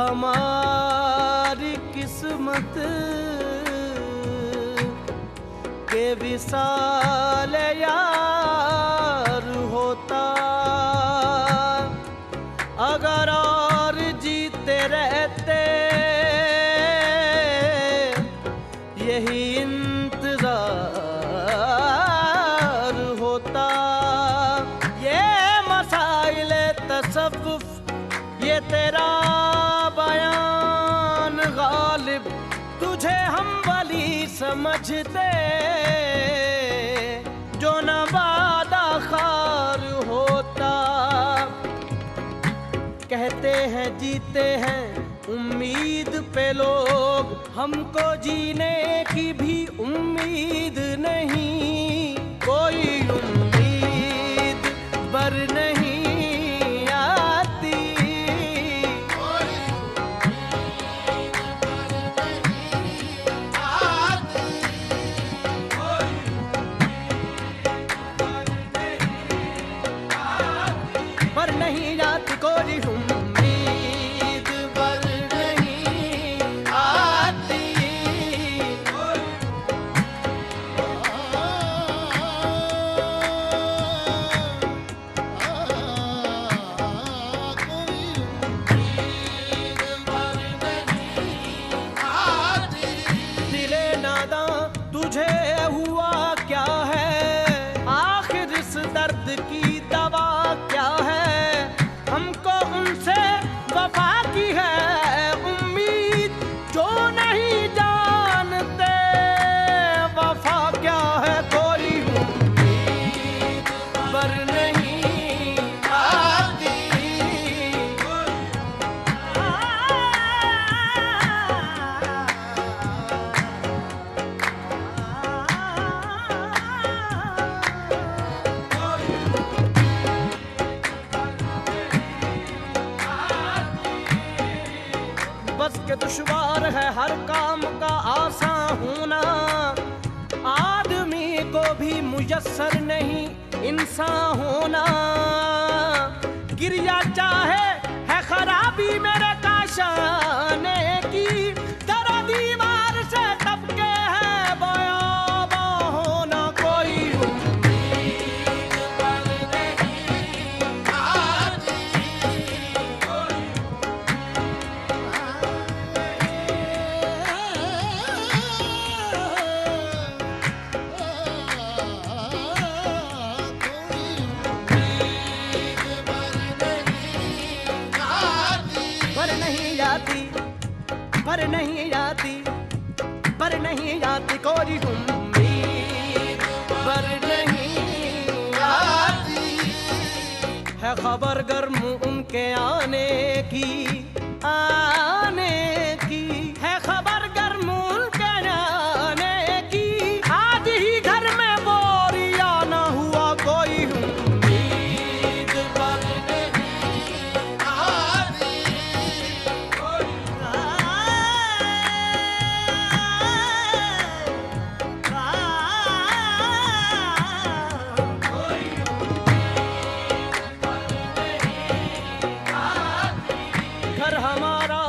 हमारी किस्मत के विसाल यार होता, अगर और जीते रहते यही इंतजार होता। ये मसाइल तसव्वुफ, ये तेरा बयान गालिब, तुझे हम वली समझते जो न वादा खार होता। कहते हैं जीते हैं उम्मीद पे लोग, हमको जीने की भी उम्मीद नहीं। कोई उम्मीद बर नहीं आती, पर नहीं आती कोई उम्मीद बर नहीं आती। दिले नादां तुझे हुआ क्या है, आखिर इस दर्द की दवा क्या है। हमको उनसे वफा की है उम्मीद, जो नहीं जानते वफा क्या है। कोई उम्मीद बर नहीं आती, बस के दुश्वार है हर काम का आसान होना। आदमी को भी मुयस्सर नहीं इंसान होना। गिरिया चाहे है खराबी मेरे काशाने की, तेरा दीवार से टपके है बयाबा होना। कोई उम्मीद पर नहीं आती, पर नहीं आती, पर नहीं आती, पर नहीं आती कोई उम्मीद पर नहीं आती। है खबर गर्म उनके आने की, आने की है खबर गर्म उनके आने की। आज ही घर में बोरिया न हुआ कोई उम्मीद पर नहीं आती। घर हमारा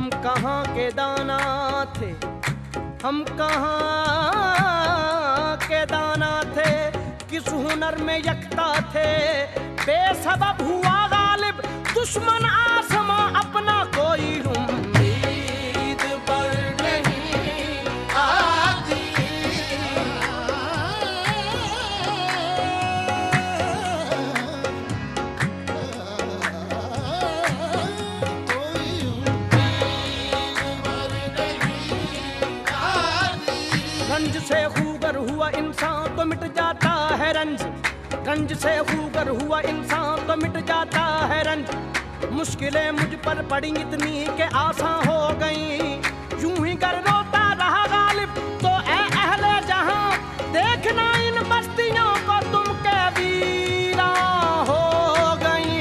हम कहाँ के दाना थे, हम कहाँ के दाना थे, किस हुनर में यकता थे। बेसबब हुआ गालिब दुश्मन आसमां अपना, कोई उम्मीद पर नहीं आती। रंज से खूगर हुआ इंसान तो मिट जाता है रंज, रंज से खूगर हुआ इंसान तो मिट जाता है रंज। मुश्किलें मुझ पर पड़ी इतनी के आसान हो गई, यूं ही गर रोता रहा गालिब तो ऐ अहले जहां, देखना इन बस्तियों को तुम के वीरा हो गई।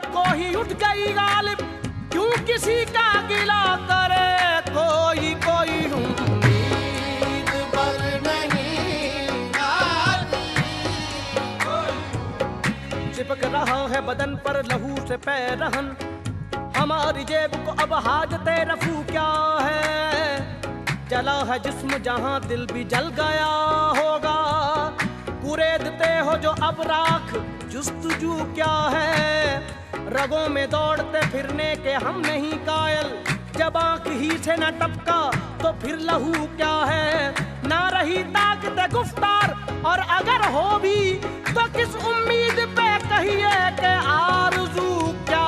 कोई उठ गई गालिब क्यों किसी का गिला करे, कोई कोई उम्मीद पर नहीं आती। चिपक रहा है बदन पर लहू से पैरहन, हमारी जेब को अब हाजते रफू क्या है। जला है जिस्म जहां दिल भी जल गया होगा, कुरेदते हो जो अब राख जुस्तजू क्या है। रगों में दौड़ते फिरने के हम नहीं कायल, जब आंख ही से न टपका तो फिर लहू क्या है। ना रही ताकत गुफ्तार और अगर हो भी तो किस उम्मीद पे कहिए कि आरज़ू क्या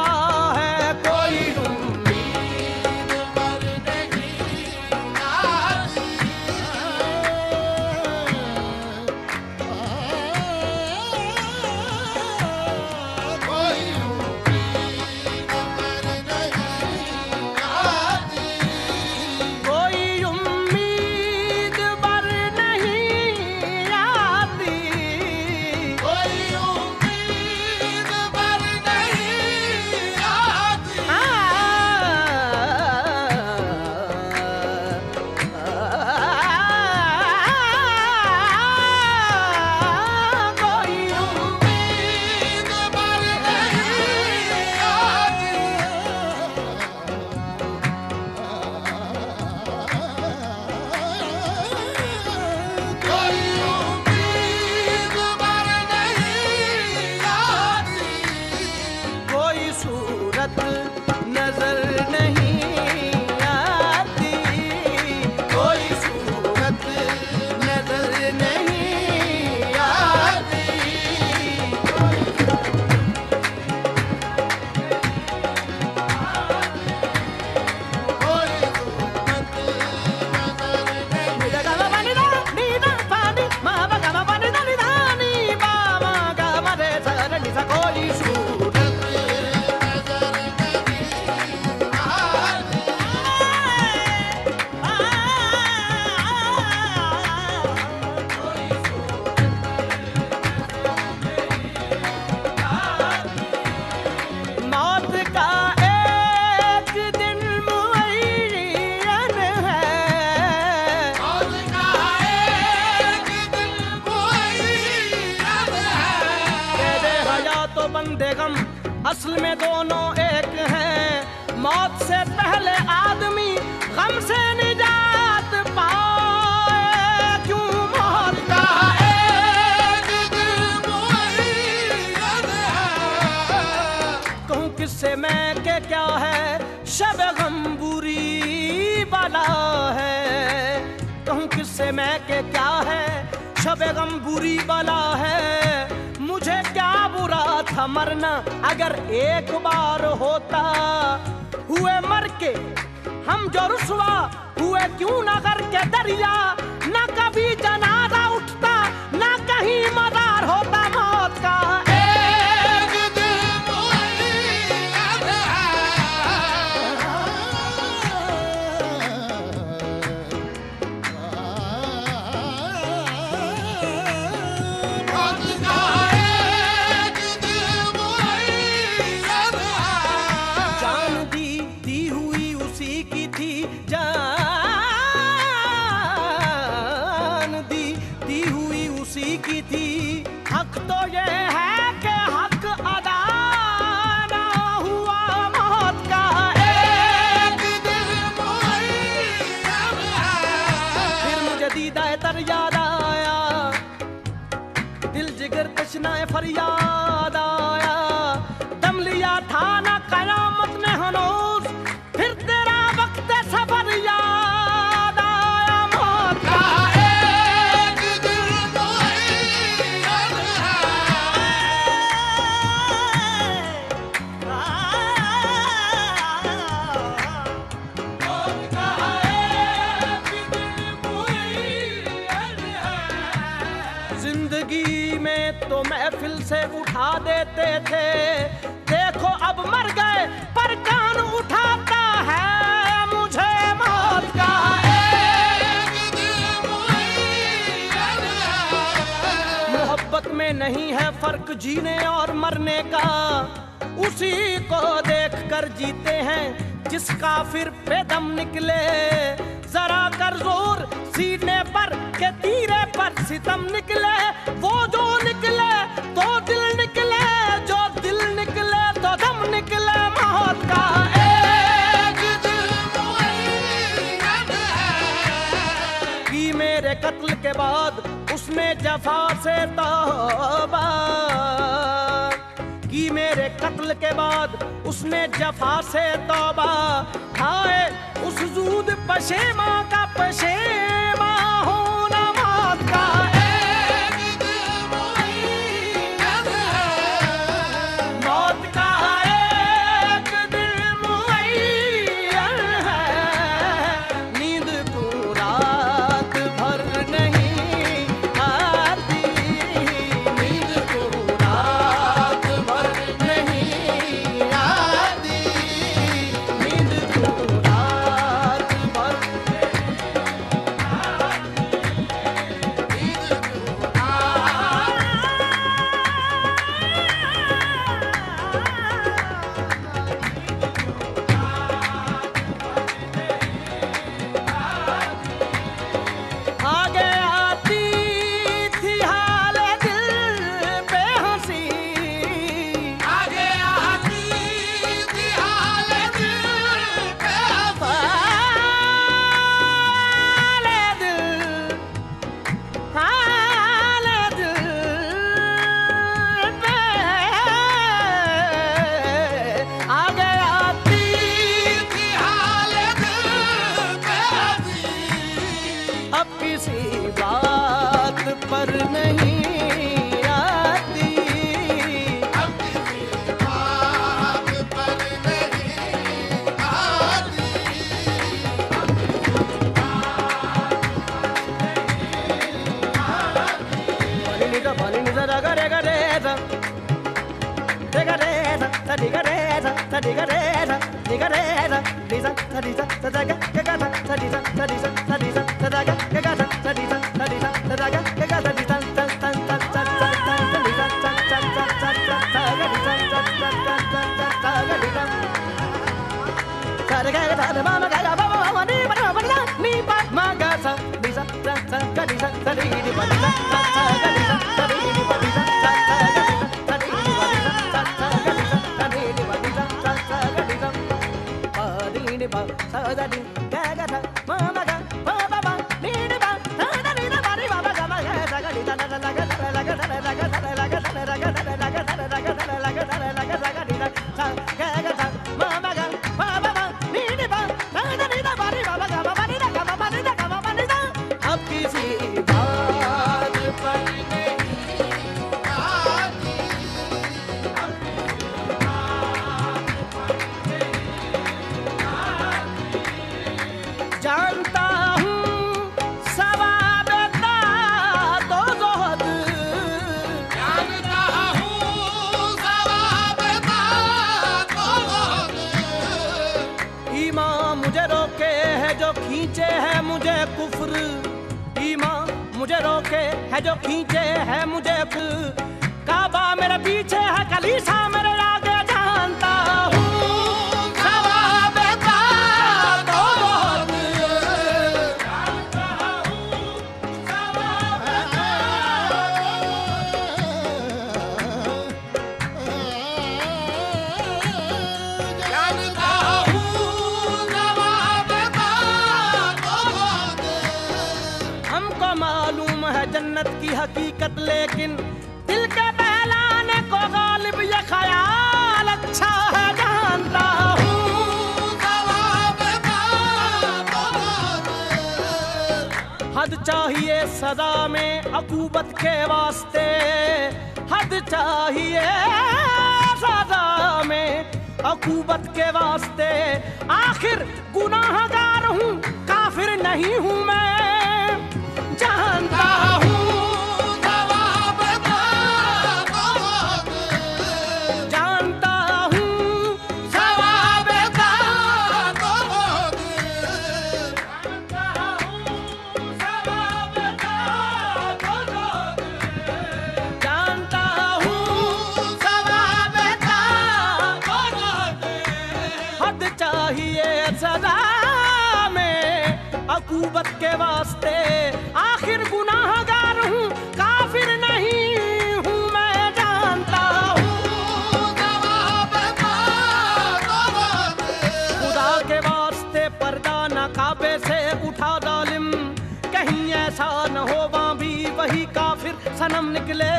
है। कोई उम्मीद पर नहीं आती। असल में दोनों एक हैं, मौत से पहले आदमी गम से निजात पाए। क्यों मौत का एक दिन मुअय्यन है, कहूँ किससे मैं के क्या है, शब गम बुरी बला है। कहूँ किससे मैं के क्या है, शब गम बुरी बला है। मुझे क्या बुरा था मरना अगर एक बार होता, हुए मर के हम जो रुसवा हुए क्यों न करके दरिया। न कभी जनाजा उठता न कहीं मदार होता मौत का एक दिन मुअय्यन है। जान दी हुई उसी की थी। हक तो ये है कि हक अदा ना हुआ, मौत का एक दिल मुअय्यन है। फिर मुझे दीदाए तर याद आया, दिल जिगर तशनाए फरियाद आया। दम लिया था ना कयामत ने हनूज, फिर तेरा वक्त सफर याद आया। मौत का एक दिल मुअय्यन है। मौत का एक दिल मुअय्यन है। जिंदगी में तो महफिल से उठा देते थे, देखो अब मर गए पर कान उठाता है मुझे। मौत का एक दिल मुअय्यन है। मोहब्बत में नहीं है फर्क जीने और मरने का, उसी को देख कर जीते हैं जिसका फिर पे दम निकले। जरा कर जोर सीने पर के तीरे पर सितम निकले, वो जो निकले तो दिल निकले, जो दिल निकले तो दम निकले। मौत का एक दिल मुअय्यन है। कि मेरे कत्ल के बाद उसने जफा से तौबा, कि मेरे कत्ल के बाद उसने जफा से तौबा। हाय उस जूद पशेमा का पशेमा होना। मौत का एक दिल मुअय्यन है। मौत का एक दिल मुअय्यन है। नींद को रात भर नहीं आती, नींद को रात भर नहीं आती, नींद को रात भर आगे आती थी हाल दिल पे हंसी, आगे आती थी हाल दिल पे हाल दिल, हाल दिल पे आगे आती थी हाल दिल पे हंसी। अब किसी बात पर नहीं आती, अब किसी बात पर नहीं आती। पानी निजा रगा रे गा रे सा, रे गा रे सा, सा डी गा रे सा, सा डी गा रे सा, डी गा रे सा, डी सा, सा डी सा, सा दा गा गा सा, सा डी सा, सा डी सा, सा डी सा, सा दा गा सा, सा डी सा, सा डी सा, सा दा गा सा डी सा, सा सा सा सा सा सा डी सा, सा सा सा सा सा सा गा डी सा, सा सा सा सा सा गा डी सा। सा रे गा सा रे मा मा गा गा मा मा मा नी मा मा नी नी पा मा गा सा डी सा, सा सा गा डी सा, सा डी डी पा डी सा, सा सा गा डी सा, सा डी डी पा डी सा, सा सा गा डी सा, सा डी डी पा डी सा, सा सा गा डी सा, सा डी डी पा डी सा, सा सा गा डी सा। पा डी डी पा सा दा डी गा गा सा मा मा गा पा पा पा नी डी पा सा दा नी दा पा डी पा गा मा गा सा गा डी सा ला ला ला गा ला ला गा ला ला गा ला ला गा ला ला गा ला ला गा ला ला गा ला ला गा ला ला गा सा गा डी सा सा गा गा सा मा मा गा पा पा पा नी डी पा सा दा नी दा पा डी पा गा मा पा नी दा गा मा पा नी दा गा मा पा नी दा। अब किसी बात पर नहीं आती, जानता हूँ सवाब का तो जोहद, जानता हूँ सवाब का तो जोहद। ईमान मुझे रोके है जो खींचे है मुझे कुफ्र, ईमान मुझे रोके है जो खींचे है मुझे काबा मेरे पीछे है कलीसा मेरे आगे, जानता हूँ सवाब का तो बहुत। जन्नत की हकीकत, लेकिन दिल के बहलाने को गालिब ये ख्याल अच्छा है जानता हूँ। हद चाहिए सदा में अकूबत के वास्ते, हद चाहिए सदा में अकूबत के वास्ते। आखिर गुनाहगार हूँ, काफिर नहीं हूँ मैं, जानता हूँ। जानता हूँ सवाब का, जानता हूँ सवाब का, हद चाहिए सदा में अकूबत के वास्ते। आखिर गुनाहगार हूँ, काफिर नहीं हूँ मैं, जानता हूँ। खुदा के वास्ते पर्दा न काबे से उठा जालिम, कहीं ऐसा न हो वहाँ भी वही काफिर सनम निकले।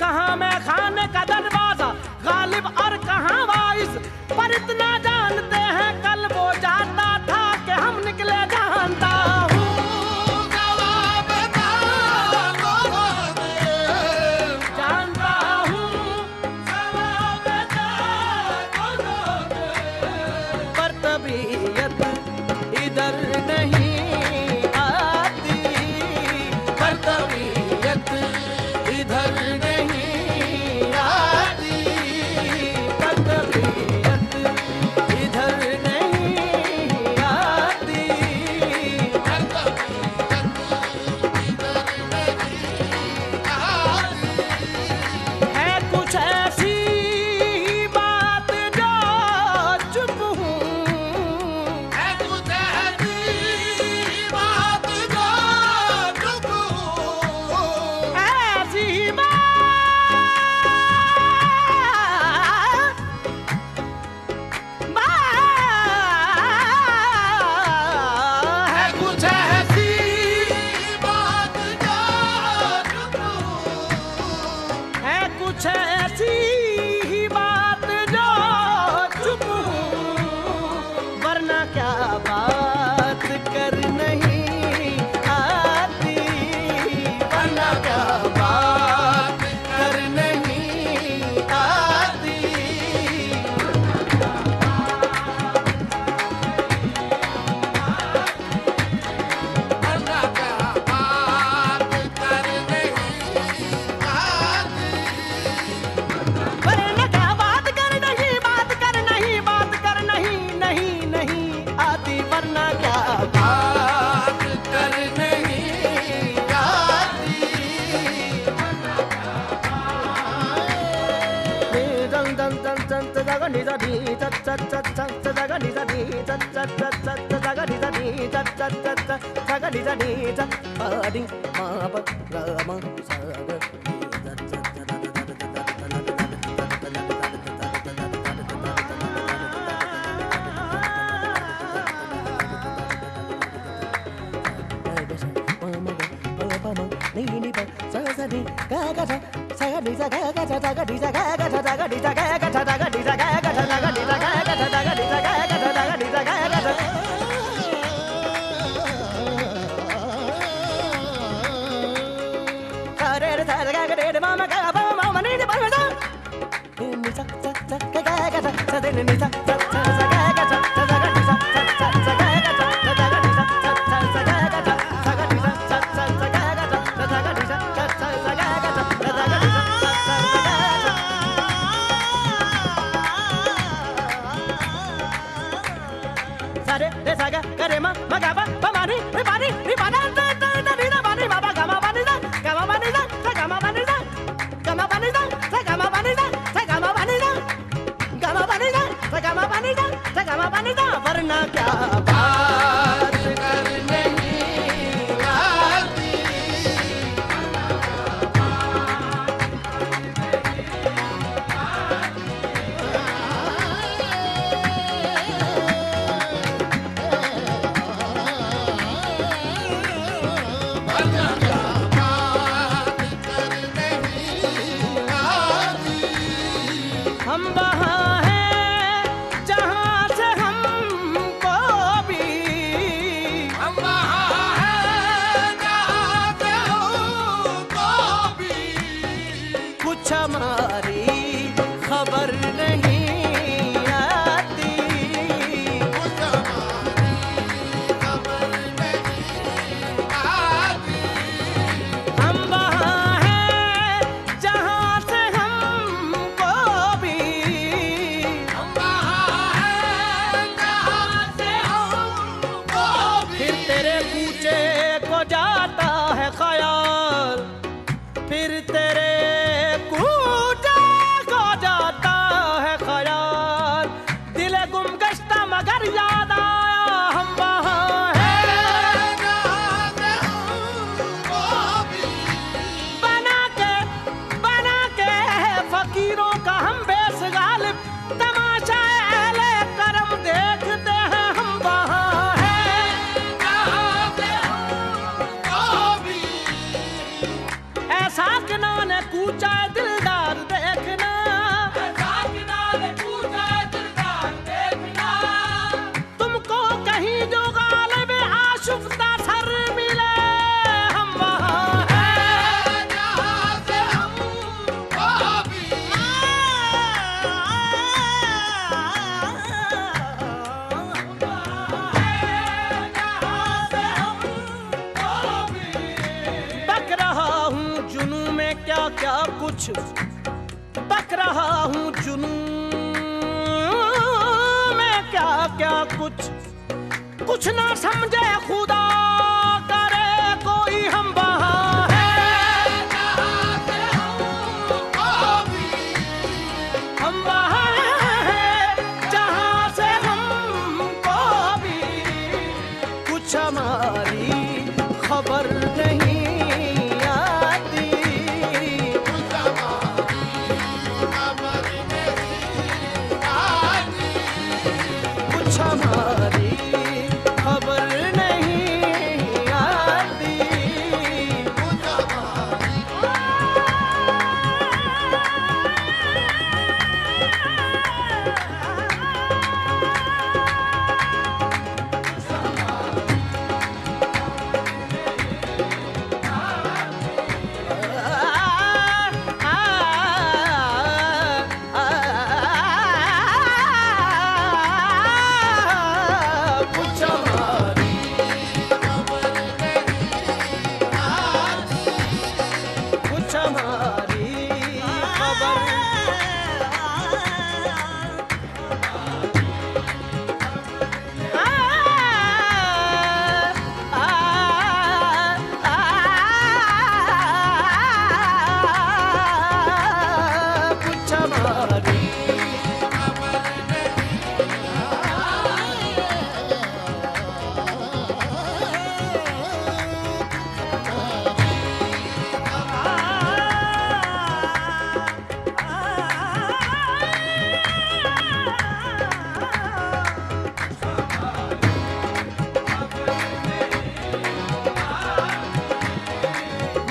कहाँ मैं खाने का दरवाजा गालिब और कहाँ वाइस, पर इतना जानते हैं कल वो जाता था कि हम निकले, जानता हूँ। जानता हूँ पर तबीयत इधर नहीं आती, पर तबीयत इधर नहीं आती, पर तबीयत इधर नहीं आती। है कुछ ऐसी बात जो चुप हूँ, ऐसी है कुछ ऐसी है कुछ ऐसी ही बात जो चुप हूँ, वरना क्या बात कर नहीं आती, वरना क्या बात कर नहीं आती। वरना क्या बात कर नहीं, बात कर नहीं, बात कर नहीं, नहीं नहीं आती, वरना क्या बात कर नहीं आती। दं दं दं दं तगा निजा दी तत तत तत तत तगा निजा दी तत तत तत तत तगा निजा दी तत तत तत तत तगा निजा दी तत पादी मा प ग म सा ग वरना क्या बात कर नहीं आती। क्या कुछ तक रहा हूँ जुनून में, क्या क्या कुछ ना समझे खुदा करे कोई हम वहाँ है, हम वहाँ है जहाँ से हमको भी कुछ हमारी खबर नहीं आती, कुछ हमारी खबर नहीं आती।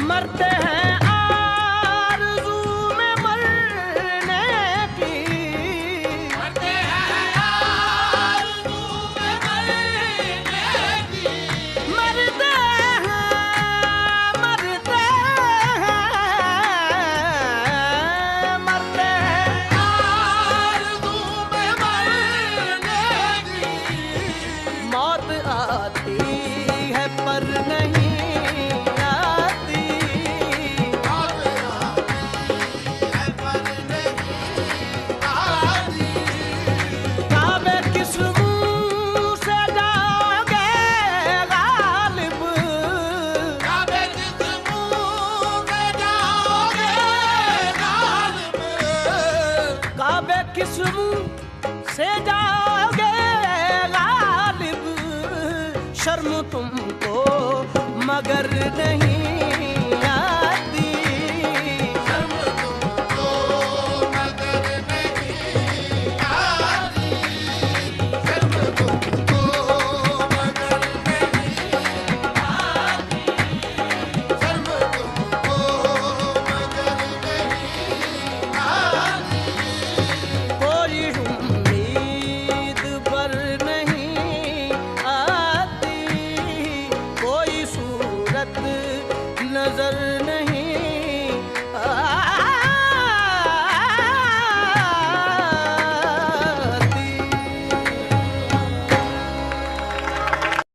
मरते हैं आरज़ू में मरने की, मरते हैं आरज़ू में मरने की, मरते हैं, मरते हैं, मरते हैं आरज़ू में मरने की। मौत आती है पर नहीं किस मुंह से जाओगे गालिब, शर्म तुमको मगर नहीं आती, शर्म तुमको मगर नहीं आती, शर्म तुमको मगर नहीं आती, शर्म तुमको मगर नहीं आती। कोई उम्मीद पर नहीं आती, कोई सूरत नजर नहीं